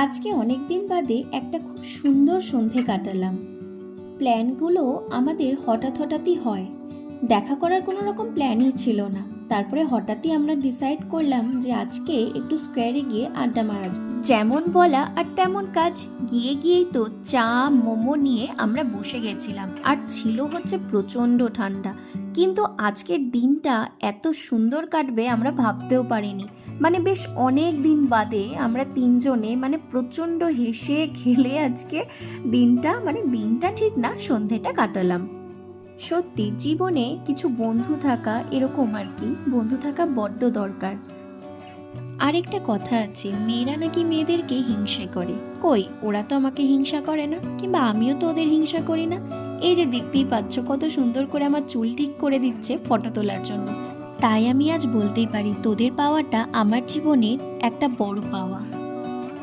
আজকে অনেক দিন বাদে একটা খুব সুন্দর সন্ধে কাটালাম। প্ল্যানগুলো আমাদের হঠাৎ হঠাৎই হয়। দেখা করার কোনো রকম প্ল্যানই ছিল না। তারপরে হঠাৎই আমরা ডিসাইড করলাম যে আজকে একটু স্কোয়ারে গিয়ে আড্ডা মারা যাক। যেমন বলা আর তেমন কাজ, গিয়েই তো চা মোমো নিয়ে আমরা বসে গেছিলাম। আর ছিল হচ্ছে প্রচণ্ড ঠান্ডা, কিন্তু আজকের দিনটা এত সুন্দর কাটবে আমরা ভাবতেও পারিনি। মানে বেশ অনেক দিন বাদে আমরা তিনজনে প্রচণ্ড হেসে খেলে আজকে দিনটা ঠিক না, সন্ধেটা কাটালাম। সত্যি জীবনে কিছু বন্ধু থাকা এরকম আর কি, বন্ধু থাকা বড্ড দরকার। আরেকটা কথা আছে, মেয়েরা নাকি মেয়েদেরকে হিংসে করে। কই, ওরা তো আমাকে হিংসা করে না, কিংবা আমিও তো ওদের হিংসা করি না। এই যে দেখতেই পাচ্ছ কত সুন্দর করে আমার চুল ঠিক করে দিচ্ছে ফটো তোলার জন্য। তাই আমি আজ বলতেই পারি তোদের পাওয়াটা আমার জীবনের একটা বড় পাওয়া।